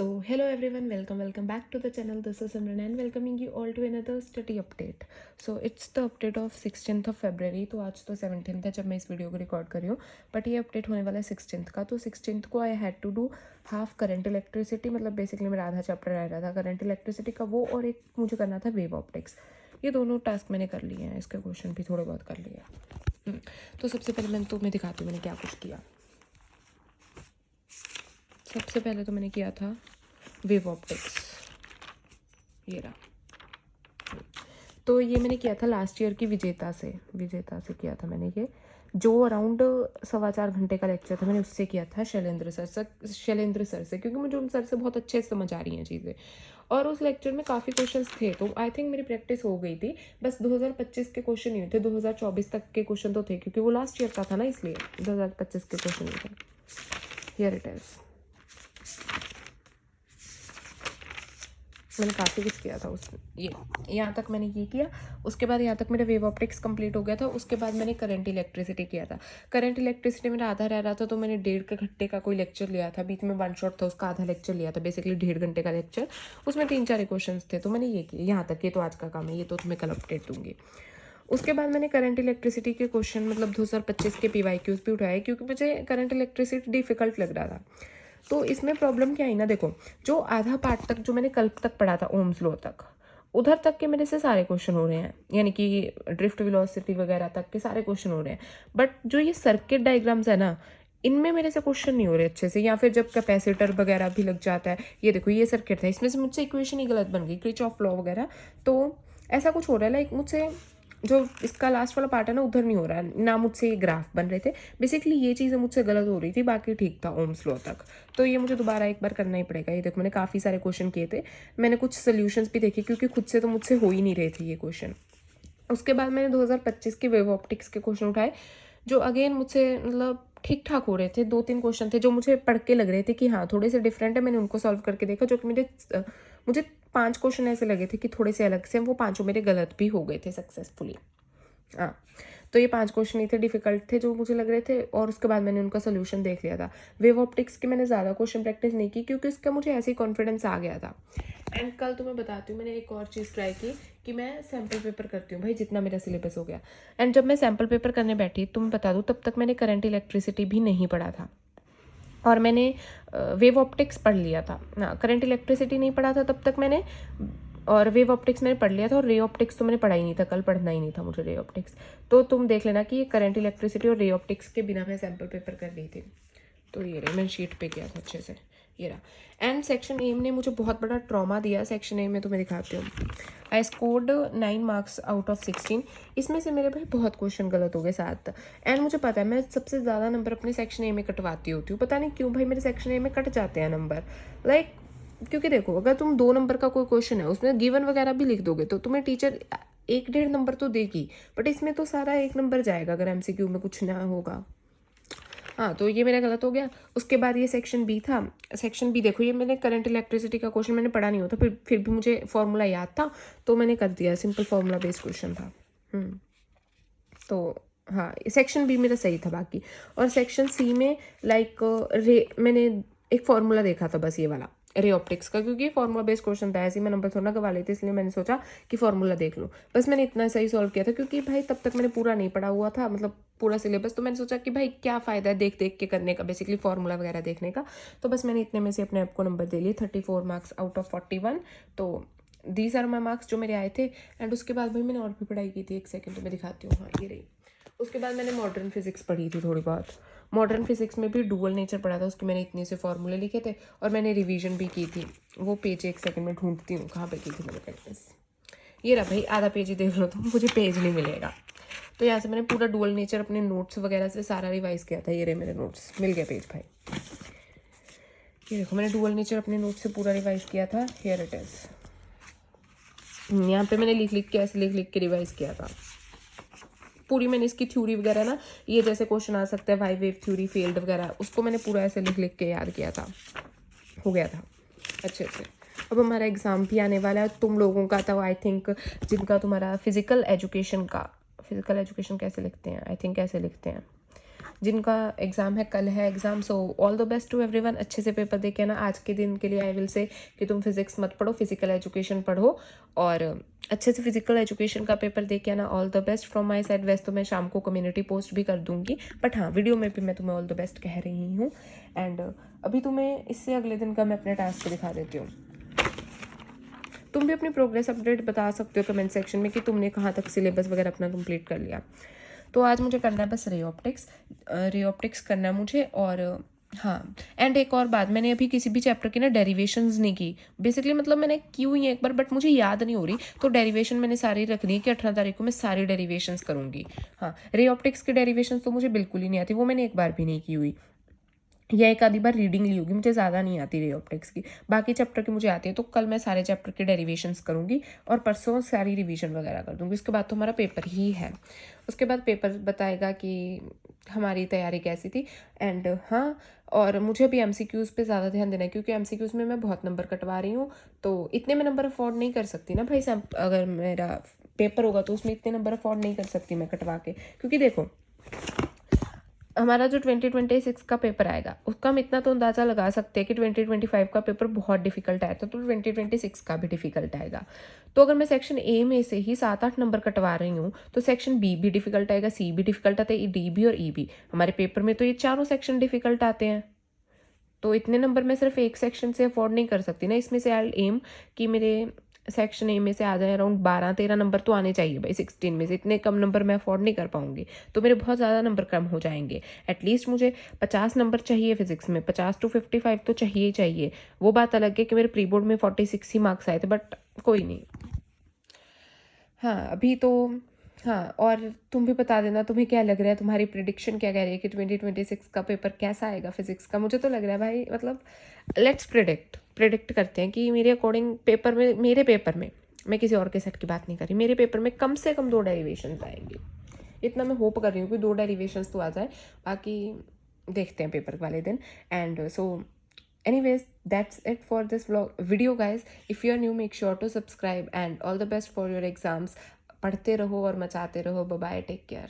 So hello everyone, welcome back to the channel. This is Simran and welcoming you all to another study update. So it's the update of 16th of February. तो आज तो 17th है जब मैं इस video को record कर रही हूँ, बट ये अपडेट होने वाला है 16th का. तो 16th को I had to do half current electricity, मतलब बेसिकली मेरा आधा चैप्टर रह रहा था करंट इलेक्ट्रिसिटी का वो, और एक मुझे करना था वेव ऑप्टिक्स. ये दोनों टास्क मैंने कर लिए हैं, इसके क्वेश्चन भी थोड़े बहुत कर लिए हैं. तो सबसे पहले मैं तुम्हें दिखाती हूँ मैंने क्या कुछ किया. सबसे पहले तो मैंने किया था वेव ऑप्टिक्स, ये रहा. तो ये मैंने किया था लास्ट ईयर की विजेता से किया था मैंने. ये जो अराउंड 4.25 घंटे का लेक्चर था मैंने उससे किया था, शैलेंद्र सर से, क्योंकि मुझे उन सर से बहुत अच्छे से समझ आ रही हैं चीज़ें. और उस लेक्चर में काफ़ी क्वेश्चंस थे, तो आई थिंक मेरी प्रैक्टिस हो गई थी. बस 2025 के क्वेश्चन नहीं थे, 2024 तक के क्वेश्चन तो थे, क्योंकि वो लास्ट ईयर का था ना, इसलिए 2025 के क्वेश्चन नहीं थे. Here it is. मैंने काफ़ी कुछ किया था ये यहाँ तक मैंने ये किया. उसके बाद यहाँ तक मेरा वेव ऑप्टिक्स कंप्लीट हो गया था. उसके बाद मैंने करंट इलेक्ट्रिसिटी किया था. करंट इलेक्ट्रिसिटी मेरा आधा रह रहा था, तो मैंने 1.5 घंटे का कोई लेक्चर लिया था. बीच में वन शॉट था, उसका आधा लेक्चर लिया था. बेसिकली 1.5 घंटे का लेक्चर, उसमें 3-4 क्वेश्चन थे, तो मैंने ये किया यहाँ तक. ये तो आज का काम है, ये तो तुम्हें कल अपडेट दूंगी. उसके बाद मैंने करंट इलेक्ट्रिसिटी के क्वेश्चन, मतलब 2025 के PYQs भी उठाए, क्योंकि मुझे करंट इलेक्ट्रिसिटी डिफिकल्ट लग रहा था. तो इसमें प्रॉब्लम क्या है ना, देखो, जो आधा पार्ट तक जो मैंने कल तक पढ़ा था, ओम्स लॉ तक, उधर तक के मेरे से सारे क्वेश्चन हो रहे हैं, यानी कि ड्रिफ्ट वेलोसिटी वगैरह तक के सारे क्वेश्चन हो रहे हैं. बट जो ये सर्किट डायग्राम्स है ना, इनमें मेरे से क्वेश्चन नहीं हो रहे अच्छे से. या फिर जब कैपेसिटर वगैरह भी लग जाता है, ये देखो ये सर्किट था, इसमें से मुझसे इक्वेशन ही गलत बन गई, किरचॉफ लॉ वगैरह. तो ऐसा कुछ हो रहा है, लाइक मुझसे जो इसका लास्ट वाला पार्ट है ना, उधर नहीं हो रहा है ना, मुझसे ये ग्राफ बन रहे थे. बेसिकली ये चीज़ें मुझसे गलत हो रही थी, बाकी ठीक था ओम्स लॉ तक. तो ये मुझे दोबारा एक बार करना ही पड़ेगा. ये देखो मैंने काफ़ी सारे क्वेश्चन किए थे, मैंने कुछ सोल्यूशंस भी देखे, क्योंकि खुद से तो मुझसे हो ही नहीं रहे थे ये क्वेश्चन. उसके बाद मैंने 2025 के वेव ऑप्टिक्स के क्वेश्चन उठाए, जो अगेन मुझसे मतलब ठीक ठाक हो रहे थे. 2-3 क्वेश्चन थे जो मुझे पढ़ के लग रहे थे कि हाँ थोड़े से डिफरेंट है. मैंने उनको सॉल्व करके देखा, जो कि मुझे 5 क्वेश्चन ऐसे लगे थे कि थोड़े से अलग से, वो 5 मेरे गलत भी हो गए थे सक्सेसफुली. हाँ, तो ये 5 क्वेश्चन नहीं थे, डिफिकल्ट थे जो मुझे लग रहे थे. और उसके बाद मैंने उनका सोल्यूशन देख लिया था. वेव ऑप्टिक्स के मैंने ज़्यादा क्वेश्चन प्रैक्टिस नहीं की, क्योंकि उसका मुझे ऐसे ही कॉन्फिडेंस आ गया था. एंड कल तो मैं बताती हूँ, मैंने एक और चीज़ ट्राई की कि मैं सैम्पल पेपर करती हूँ भाई, जितना मेरा सिलेबस हो गया. एंड जब मैं सैम्पल पेपर करने बैठी, तो मैं बता दूँ, तब तक मैंने करंट इलेक्ट्रिसिटी भी नहीं पढ़ा था, और मैंने वेव ऑप्टिक्स पढ़ लिया था ना. करंट इलेक्ट्रिसिटी नहीं पढ़ा था तब तक मैंने, और वेव ऑप्टिक्स मैंने पढ़ लिया था. और रे ऑप्टिक्स तो मैंने पढ़ा ही नहीं था, कल पढ़ना ही नहीं था मुझे रे ऑप्टिक्स. तो तुम देख लेना कि ये करंट इलेक्ट्रिसिटी और रे ऑप्टिक्स के बिना मैं सैम्पल पेपर कर रही थी. तो ये रही, मैंने शीट पे किया था अच्छे से, ये रहा. एंड सेक्शन ए ने मुझे बहुत बड़ा ट्रॉमा दिया. सेक्शन ए में तो मैं दिखाती हूँ, I scored 9 marks out of 16. इसमें से मेरे भाई बहुत क्वेश्चन गलत हो गए 7. एंड मुझे पता है मैं सबसे ज़्यादा नंबर अपने सेक्शन ए में कटवाती होती हूँ. पता नहीं क्यों भाई मेरे सेक्शन ए में कट जाते हैं नंबर, लाइक क्योंकि देखो, अगर तुम 2 नंबर का कोई क्वेश्चन है, उसमें गिवन वगैरह भी लिख दोगे, तो तुम्हें टीचर 1-1.5 नंबर तो देगी. बट इसमें तो सारा 1 नंबर जाएगा अगर MCQ में कुछ ना होगा. हाँ, तो ये मेरा गलत हो गया. उसके बाद ये सेक्शन बी था. सेक्शन बी देखो, ये मैंने करंट इलेक्ट्रिसिटी का क्वेश्चन मैंने पढ़ा नहीं होता, फिर भी मुझे फॉर्मूला याद था, तो मैंने कर दिया. सिंपल फॉर्मूला बेस्ड क्वेश्चन था. तो हाँ, सेक्शन बी मेरा सही था बाकी. और सेक्शन सी में लाइक मैंने एक फॉर्मूला देखा था बस, ये वाला रे ऑप्टिक्स का, क्योंकि फॉर्मूला बेस्ड क्वेश्चन था. ऐसे ही मैं नंबर थोड़ा ना गवा लेती, इसलिए मैंने सोचा कि फॉर्मूला देख लो. बस मैंने इतना सही सॉल्व किया था, क्योंकि भाई तब तक मैंने पूरा नहीं पढ़ा हुआ था, मतलब पूरा सिलेबस. तो मैंने सोचा कि भाई क्या फ़ायदा है देख देख के करने का, बेसिकली फॉर्मूला वगैरह देखने का. तो बस मैंने इतने में से अपने आप को नंबर दे लिए, 34 मार्क्स आउट ऑफ 41. तो दीज आर माई मार्क्स जो मेरे आए थे. एंड उसके बाद भाई मैंने और भी पढ़ाई की थी. एक सेकेंड तो मैं दिखाती हूँ. हाँ, ये रही. उसके बाद मैंने मॉडर्न फिजिक्स पढ़ी थी थोड़ी बहुत. मॉडर्न फिजिक्स में भी डुअल नेचर पढ़ा था, उसके मैंने इतने से फॉर्मूले लिखे थे, और मैंने रिवीजन भी की थी. वो पेज एक सेकंड में ढूंढती हूँ कहाँ पे की थी मैंने प्रैक्टिस. ये रहा भाई, आधा पेज ही देख लो तो मुझे पेज नहीं मिलेगा. तो यहाँ से मैंने पूरा डुअल नेचर अपने नोट्स वगैरह से सारा रिवाइज किया था. ये रहे मेरे नोट्स, मिल गया पेज भाई. ये देखो, मैंने डुअल नेचर अपने नोट्स से पूरा रिवाइज किया था. Here it is. यहाँ पे मैंने लिख लिख के, ऐसे लिख लिख के रिवाइज किया था पूरी. मैंने इसकी थ्योरी वगैरह ना, ये जैसे क्वेश्चन आ सकता है वाई वेव थ्योरी, फील्ड वगैरह, उसको मैंने पूरा ऐसे लिख लिख के याद किया था. हो गया था अच्छे से. अब हमारा एग्ज़ाम भी आने वाला है तुम लोगों का. तो आई थिंक जिनका तुम्हारा फिजिकल एजुकेशन कैसे लिखते हैं, आई थिंक कैसे लिखते हैं, जिनका एग्ज़ाम है, कल है exam, so all the best to everyone. अच्छे से पेपर दे के ना, आज के दिन के लिए आई विल से कि तुम फिजिक्स मत पढ़ो, फिजिकल एजुकेशन पढ़ो और अच्छे से फिजिकल एजुकेशन का पेपर दे के ना, all the best from my side. वैसे तो मैं शाम को कम्युनिटी पोस्ट भी कर दूंगी, बट हाँ, वीडियो में भी मैं तुम्हें ऑल द बेस्ट कह रही हूँ। एंड अभी तुम्हें इससे अगले दिन का मैं अपने टास्क दिखा देती हूँ। तुम भी अपनी प्रोग्रेस अपडेट बता सकते हो कमेंट सेक्शन में कि तुमने कहाँ तक सिलेबस वगैरह अपना कंप्लीट कर लिया। तो आज मुझे करना है बस रे ऑप्टिक्स करना है मुझे। और हाँ, एंड एक और बात, मैंने अभी किसी भी चैप्टर की ना डेरिवेशंस नहीं की बेसिकली, मतलब मैंने की हुई है एक बार, बट मुझे याद नहीं हो रही, तो डेरिवेशन मैंने सारी रख दी कि 18 तारीख को मैं सारी डेरिवेशंस करूँगी। हाँ, रे ऑप्टिक्स की डेरिवेशंस तो मुझे बिल्कुल ही नहीं आती, वो मैंने एक बार भी नहीं की हुई, या एक आधी बार रीडिंग ली होगी, मुझे ज़्यादा नहीं आती रे ऑप्टिक्स की। बाकी चैप्टर की मुझे आती है, तो कल मैं सारे चैप्टर के डेरिवेशंस करूँगी और परसों सारी रिवीजन वगैरह कर दूँगी। उसके बाद तो हमारा पेपर ही है, उसके बाद पेपर बताएगा कि हमारी तैयारी कैसी थी। एंड हाँ, और मुझे भी एमसीक्यूज़ पे ज़्यादा ध्यान देना है, क्योंकि एमसीक्यूज़ में मैं बहुत नंबर कटवा रही हूँ, तो इतने में नंबर अफोर्ड नहीं कर सकती ना भाई साहब। अगर मेरा पेपर होगा तो उसमें इतने नंबर अफोर्ड नहीं कर सकती मैं कटवा के, क्योंकि देखो हमारा जो 2026 का पेपर आएगा उसका हम इतना तो अंदाज़ा लगा सकते हैं कि 2025 का पेपर बहुत डिफिकल्ट आया था, तो 2026 का भी डिफिकल्ट आएगा। तो अगर मैं सेक्शन ए में से ही 7-8 नंबर कटवा रही हूँ, तो सेक्शन बी भी डिफिकल्ट आएगा, सी भी डिफिकल्ट आते हैं, डी भी और ई भी। हमारे पेपर में तो ये चारों सेक्शन डिफिकल्ट आते हैं, तो इतने नंबर मैं सिर्फ एक सेक्शन से अफोर्ड नहीं कर सकती ना। इसमें से आई एम कि मेरे सेक्शन ए में से आ जाए अराउंड 12-13 नंबर तो आने चाहिए भाई 16 में से। इतने कम नंबर मैं अफोर्ड नहीं कर पाऊंगी, तो मेरे बहुत ज़्यादा नंबर कम हो जाएंगे। एटलीस्ट मुझे 50 नंबर चाहिए फिजिक्स में, 50 to 55 तो चाहिए ही चाहिए। वो बात अलग है कि मेरे प्री बोर्ड में 46 ही मार्क्स आए थे, बट कोई नहीं। हाँ, अभी तो हाँ, और तुम भी बता देना तुम्हें क्या लग रहा है, तुम्हारी प्रिडिक्शन क्या कह रही है कि 2026 का पेपर कैसा आएगा फिजिक्स का। मुझे तो लग रहा है भाई, मतलब लेट्स प्रिडिक्ट करते हैं कि मेरे अकॉर्डिंग मेरे पेपर में, मैं किसी और के सेट की बात नहीं कर रही, मेरे पेपर में कम से कम 2 डेरिवेशंस आएंगे। इतना मैं होप कर रही हूँ कि 2 डेरिवेशंस तो आ जाए, बाकी देखते हैं पेपर वाले दिन। And so anyways, that's it for this video guys. If you are new, make sure to subscribe and all the best for your exams. पढ़ते रहो और मचाते रहो। Bye bye, take care.